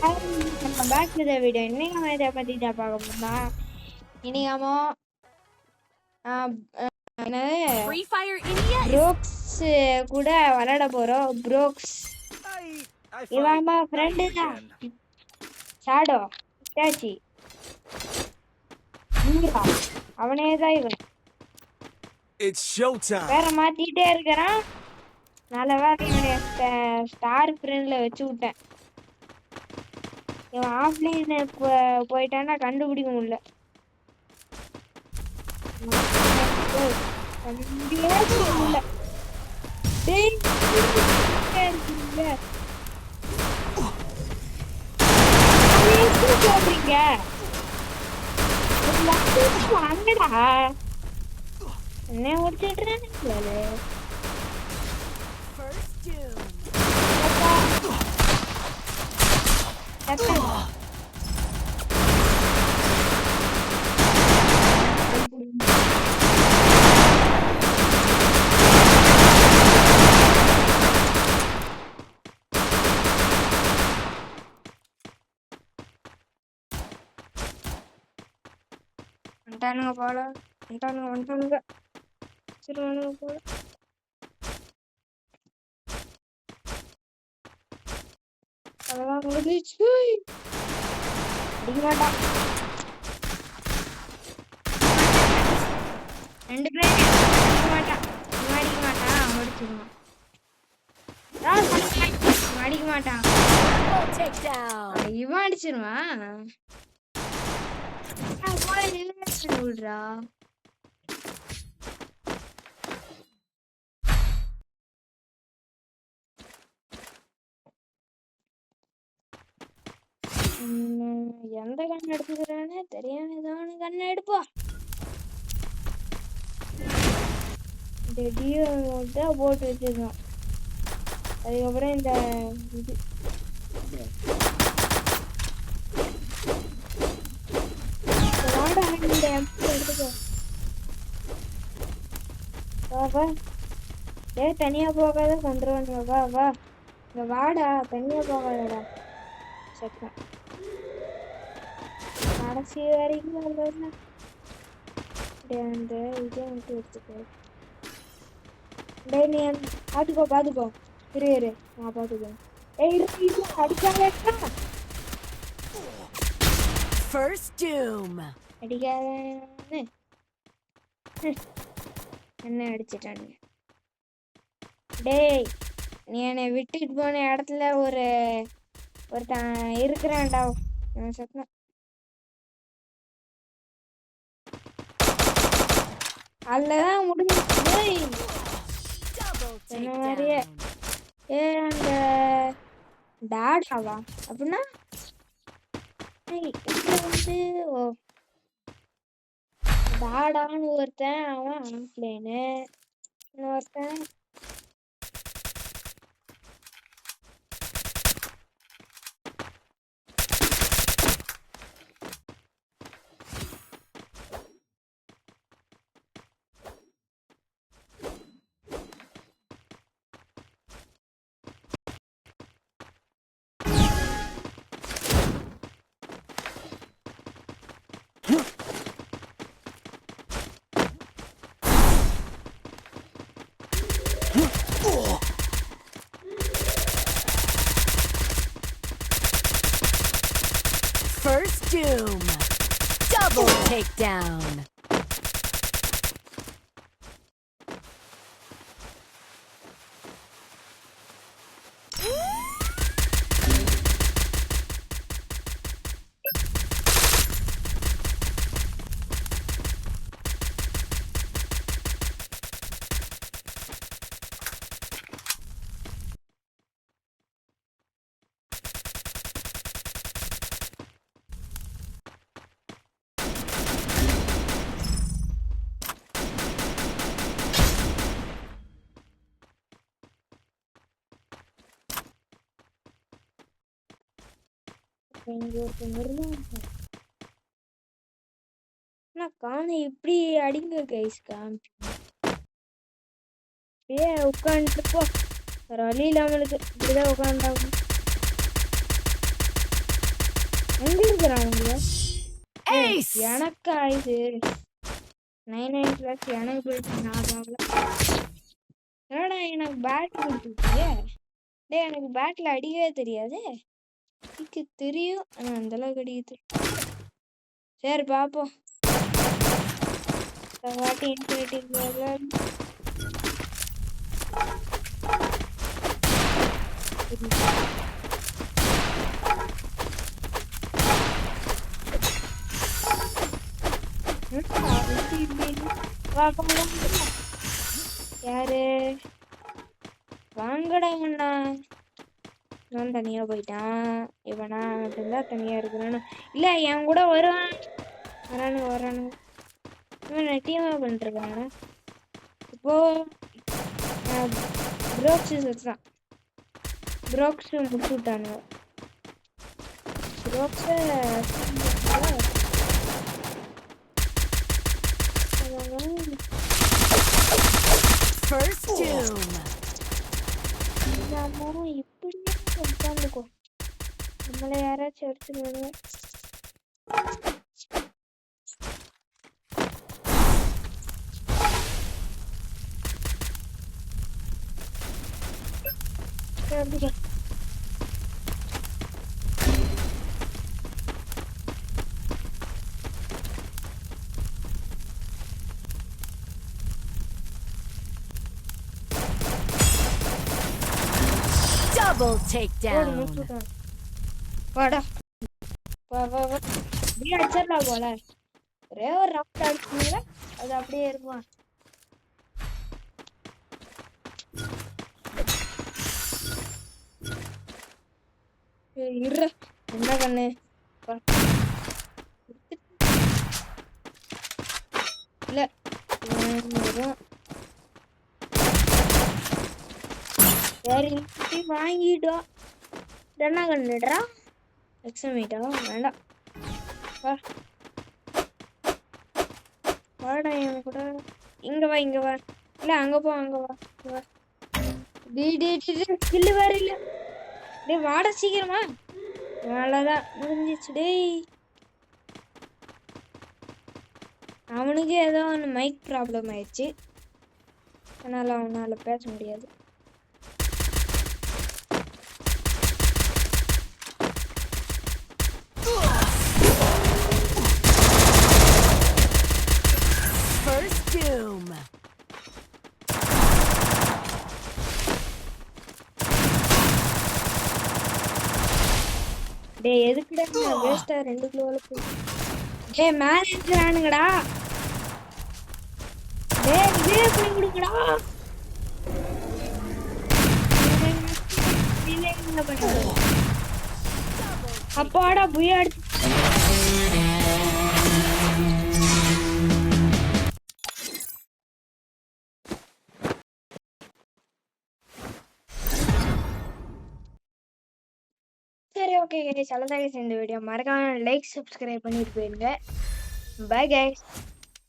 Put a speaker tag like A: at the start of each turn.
A: Welcome back to the video. இன்னைக்கு நம்ம இதை பத்தி தான் பார்க்க போறோம். இன்னைக்கு நம்ம
B: Free Fire India
A: ப்ரோக்ஸ் கூட விளையாட போறோம். ப்ரோக்ஸ் இவன் நம்ம ஃப்ரெண்டு தான். ஷாடோ இட்டாச்சி அவனே தான் இவன். வேற மாத்திட்டே இருக்கிறான். நல்ல வேலை இவனை ஸ்டார் ஃப்ரெண்ட்ல வச்சு விட்டேன். இவன் ஆஃப்லைன் போயிட்டான்னா கண்டுபிடிக்க முடியல. என்ன முடிச்சிட்டு வந்துட்டானுங்க போல. வந்துட்டானுங்க சிறுவனுங்க போல. அதெல்லாம் முடிஞ்சிச்சு. அடிக்க மாட்டான். 2 பேரும் அடிக்க மாட்டான். அடிக்க மாட்டான். முடிச்சிருவான். அடிக்க மாட்டான். இவன் அடிச்சிருவான். விடுறா எந்த கண் எடுத்துக்கிறானே தெரியாம ஏதாவது கண்ணை எடுப்போம். தான் போட்டு வச்சிருக்கோம். அதுக்கப்புறம் இந்த இது எடுத்துக்கோ. தனியா போகாத கொண்டுருவானுங்க. வா வா இங்க வாடா. தனியா போகாதடா. சத்தம் கடைசி வரைக்கும் அந்த இதை மட்டும் எடுத்துக்கோ. டே நீ பாத்துக்கோ இரு நான் பாத்துக்கோ. அடிக்காத அடிக்காத என்ன அடிச்சிட்டானுங்க. டேய் நீ என்னை விட்டுட்டு போன இடத்துல ஒருத்தன் இருக்கிறான்டா. சத்தம் அதுலதான் முடிஞ்சிச்சு. என்ன மாதிரியே அந்த டாடாவா அப்படின்னா ஓ டாடான்னு ஒருத்தன், அவன் ஆஃப்லைனு. இன்னொருத்தன்
B: First Doom. Double takedown.
A: காண இப்படி அடிங்க கைஸ். உட்காந்துட்டு போ. வேற வழி இல்லாமலுக்கு இப்படிதான் உட்காந்தாகும். எங்க இருக்கிறானுங்க?
B: Ace!
A: எனக்கா இது 99 பிளஸ் எனக்கு போயிட்டு நான் ஆகல. என்னடா எனக்கு பேட் கொடுத்துருக்கிய? டேய் எனக்கு பேட்ல அடிக்கவே தெரியாது. எனக்கு தெரியும் ஆனா அந்த அளவுக்கு அடிக்குது. சரி பாப்போம். இந்த வாட்டி இன்ஃபினிட்டி யாரு வாங்கடாங்கண்ணா நான் தனியா போயிட்டான். இவனா மட்டும்தான் தனியா இருக்கிறானு இல்ல என் கூட வருவான். வரானுங்க இவன் டீமா பண்ணிருக்கானா இப்போ புரோக்ஸ் தான். புரோக்ஸ் முடிச்சு விட்டானுங்க. புரோக்ஸ
B: First doom.
A: இப்படியே உட்காந்துக்கோ. நம்மள யாராச்சும் எடுத்துருவாங்க.
B: Double takedown.
A: வாடா வா வா வா அப்படியே அடிச்சிடலாம் போல. ஒரே ஒரு ரவுண்ட் அடிச்சுங்க அது அப்படியே இருக்கும். என்ன பண்ணு இல்ல வாங்கிட்டோம். என்ன கண்ணுடா எக்ஸாமிட்டா வேண்டாம். வாடா என் கூட இங்க வா இல்ல அங்க போ அங்க வா. கில்லு வேற இல்ல. டேய் வாடா சீக்கிரமா. அவ்வளவுதான் முடிஞ்சிச்சு. டேய் அவனுக்கு ஏதோ ஒன்று மைக் ப்ராப்ளம் ஆயிடுச்சு. அதனால அவனால பேச முடியாது.
B: First doom.
A: டேய் எதுக்குடா வேஸ்டா 2 கிலோல போய். டேய் மேல ஏத்துறானுங்கடா. டேய் இதே பண்ணி கொடுங்கடா. அப்பாடா புயா அடிச்சு. சரி ஓகே கைஸ், அவ்வளோதான் கைஸ் இந்த வீடியோ. மறக்காம லைக் சப்ஸ்கிரைப் பண்ணிட்டு போயிருங்க. Bye guys.